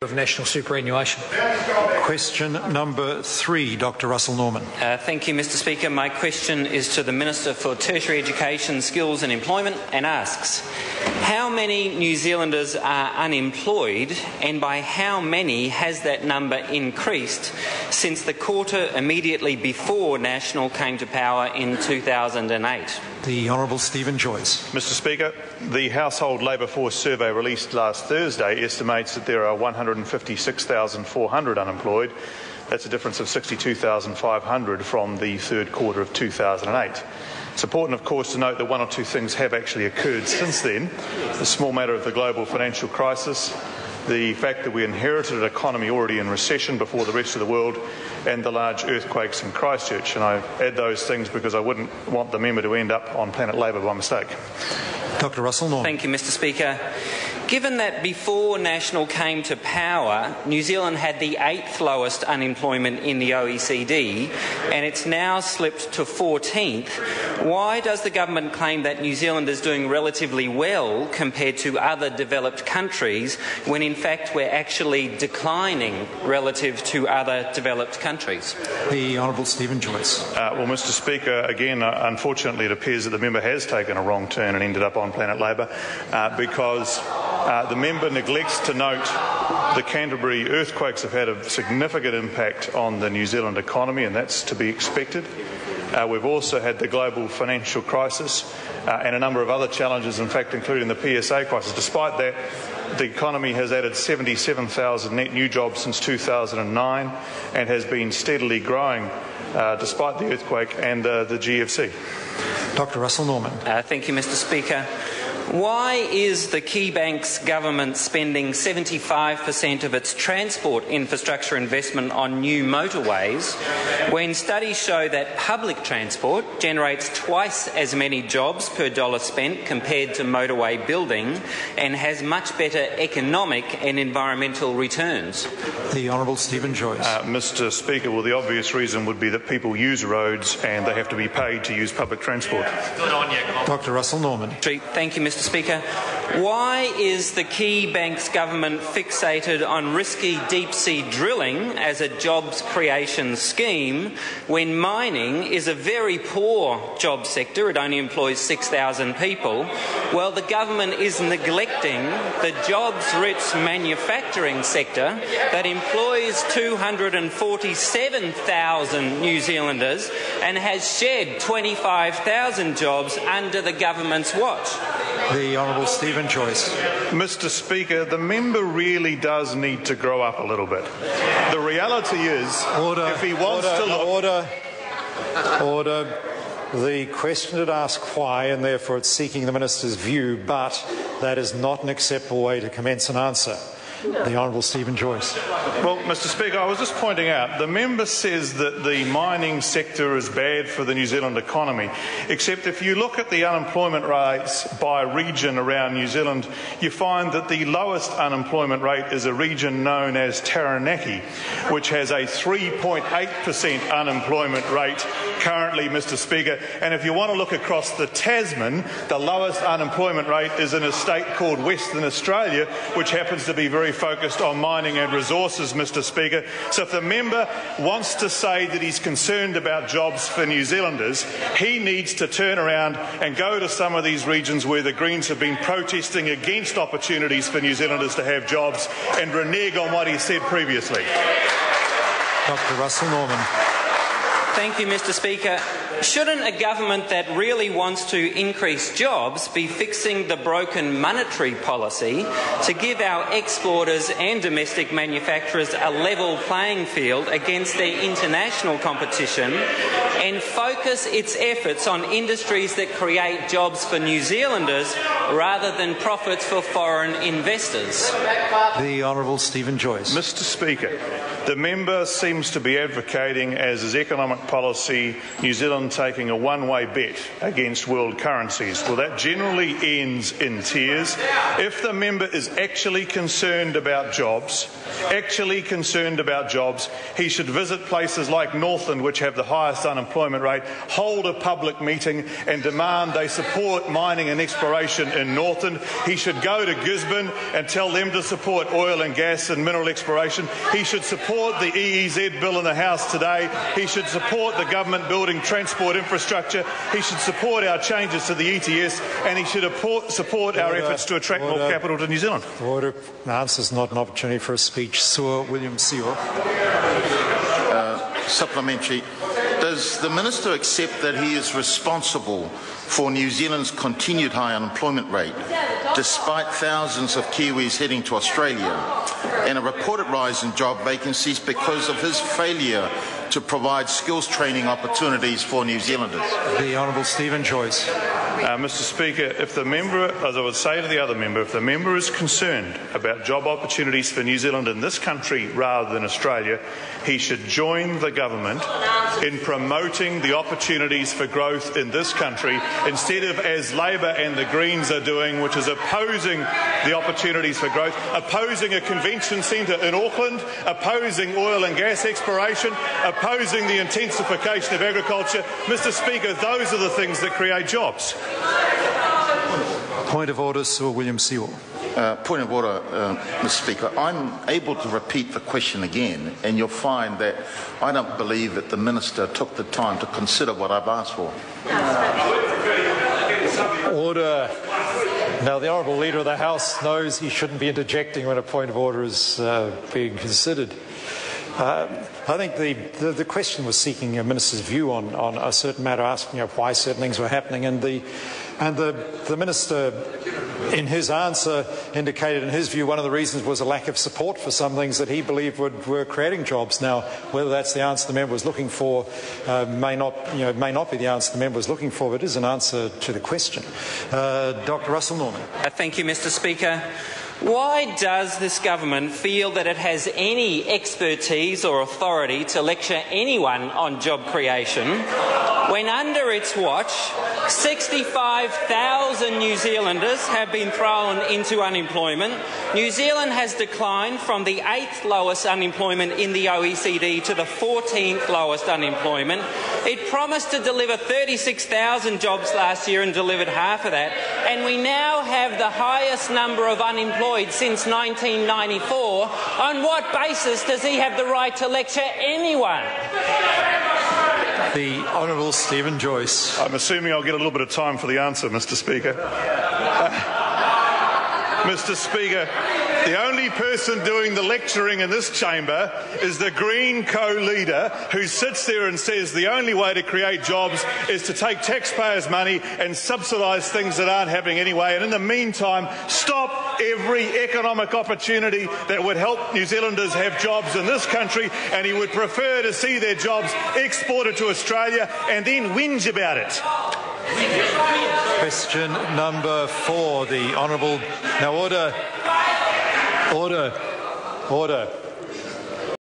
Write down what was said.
of national superannuation. Question number 3, Dr. Russell Norman. Thank you, Mr. Speaker. My question is to the Minister for Tertiary Education, Skills and Employment and asks, how many New Zealanders are unemployed and by how many has that number increased since the quarter immediately before National came to power in 2008? The Honourable Stephen Joyce. Mr. Speaker, the Household Labour Force survey released last Thursday estimates that there are 156,400 unemployed. That's a difference of 62,500 from the third quarter of 2008. It's important, of course, to note that one or two things have actually occurred since then. The small matter of the global financial crisis, the fact that we inherited an economy already in recession before the rest of the world, and the large earthquakes in Christchurch. And I add those things because I wouldn't want the member to end up on Planet Labour by mistake. Dr. Russell Norman. Thank you, Mr. Speaker. Given that before National came to power, New Zealand had the 8th lowest unemployment in the OECD, and it's now slipped to 14th, why does the government claim that New Zealand is doing relatively well compared to other developed countries, when in fact we're actually declining relative to other developed countries? The Honourable Stephen Joyce. Well, Mr. Speaker, again, unfortunately it appears that the member has taken a wrong turn and ended up on Planet Labour because the member neglects to note the Canterbury earthquakes have had a significant impact on the New Zealand economy, and that's to be expected. We've also had the global financial crisis and a number of other challenges, in fact, including the PSA crisis. Despite that, the economy has added 77,000 net new jobs since 2009 and has been steadily growing despite the earthquake and the GFC. Dr. Russell Norman. Thank you, Mr. Speaker. Why is the Key Bank's government spending 75% of its transport infrastructure investment on new motorways when studies show that public transport generates twice as many jobs per dollar spent compared to motorway building and has much better economic and environmental returns? The Honourable Stephen Joyce. Mr. Speaker, well, the obvious reason would be that people use roads and they have to be paid to use public transport. Good on you. Dr. Russell Norman. Thank you, Mr. Speaker. Why is the Key Bank's government fixated on risky deep-sea drilling as a jobs creation scheme when mining is a very poor job sector? It only employs 6,000 people. Well, the government is neglecting the jobs-rich manufacturing sector that employs 247,000 New Zealanders and has shed 25,000 jobs under the government's watch. The Honourable Stephen Joyce. Mr. Speaker, the member really does need to grow up a little bit. The reality is, if he wants to look... Order. The question did ask why, and therefore it's seeking the Minister's view, but that is not an acceptable way to commence an answer. The Honourable Stephen Joyce. Well, Mr. Speaker, I was just pointing out, the member says that the mining sector is bad for the New Zealand economy, except if you look at the unemployment rates by region around New Zealand, you find that the lowest unemployment rate is a region known as Taranaki, which has a 3.8% unemployment rate currently, Mr. Speaker. And if you want to look across the Tasman, the lowest unemployment rate is in a state called Western Australia, which happens to be very focused on mining and resources, Mr. Speaker. So if the member wants to say that he's concerned about jobs for New Zealanders, he needs to turn around and go to some of these regions where the Greens have been protesting against opportunities for New Zealanders to have jobs and renege on what he said previously. Dr. Russell Norman. Thank you, Mr. Speaker. Shouldn't a government that really wants to increase jobs be fixing the broken monetary policy to give our exporters and domestic manufacturers a level playing field against their international competition and focus its efforts on industries that create jobs for New Zealanders rather than profits for foreign investors? The Honourable Stephen Joyce. Mr. Speaker, the member seems to be advocating, as his economic policy, New Zealand taking a one-way bet against world currencies. Well, that generally ends in tears. If the member is actually concerned about jobs, he should visit places like Northland, which have the highest unemployment unemployment rate, hold a public meeting and demand they support mining and exploration in Northern. He should go to Gisborne and tell them to support oil and gas and mineral exploration. He should support the EEZ bill in the House today. He should support the government building transport infrastructure. He should support our changes to the ETS, and he should support our efforts to attract more capital to New Zealand. Order. The answer is not an opportunity for a speech. Sir William Sewell. Supplementary. Does the Minister accept that he is responsible for New Zealand's continued high unemployment rate, despite thousands of Kiwis heading to Australia, and a reported rise in job vacancies because of his failure to provide skills training opportunities for New Zealanders? The Honourable Stephen Joyce. Mr. Speaker, if the member, as I would say to the other member, if the member is concerned about job opportunities for New Zealand in this country rather than Australia, he should join the government in promoting the opportunities for growth in this country instead of, as Labor and the Greens are doing, which is opposing the opportunities for growth, opposing a convention centre in Auckland, opposing oil and gas exploration, opposing the intensification of agriculture. Mr. Speaker, those are the things that create jobs. Point of order, Sir William Sewell. Point of order, Mr. Speaker. I'm able to repeat the question again, and you'll find that I don't believe that the Minister took the time to consider what I've asked for. Order. Now, the Honourable Leader of the House knows he shouldn't be interjecting when a point of order is being considered. I think the question was seeking a minister's view on a certain matter, asking why certain things were happening, and the minister, in his answer, indicated in his view one of the reasons was a lack of support for some things that he believed were creating jobs. Now, whether that's the answer the member was looking for may not be the answer the member was looking for, but it is an answer to the question. Dr. Russel Norman. Thank you, Mr. Speaker. Why does this government feel that it has any expertise or authority to lecture anyone on job creation when under its watch 65,000 New Zealanders have been thrown into unemployment? New Zealand has declined from the 8th lowest unemployment in the OECD to the 14th lowest unemployment. It promised to deliver 36,000 jobs last year and delivered half of that, and we now have the highest number of unemployed since 1994. On what basis does he have the right to lecture anyone? The Honourable Stephen Joyce. I'm assuming I'll get a little bit of time for the answer, Mr. Speaker. Mr. Speaker, the only person doing the lecturing in this chamber is the Green co-leader who sits there and says the only way to create jobs is to take taxpayers' money and subsidise things that aren't happening anyway, and in the meantime stop every economic opportunity that would help New Zealanders have jobs in this country, and he would prefer to see their jobs exported to Australia and then whinge about it. Question number 4, the Honourable... Now, order.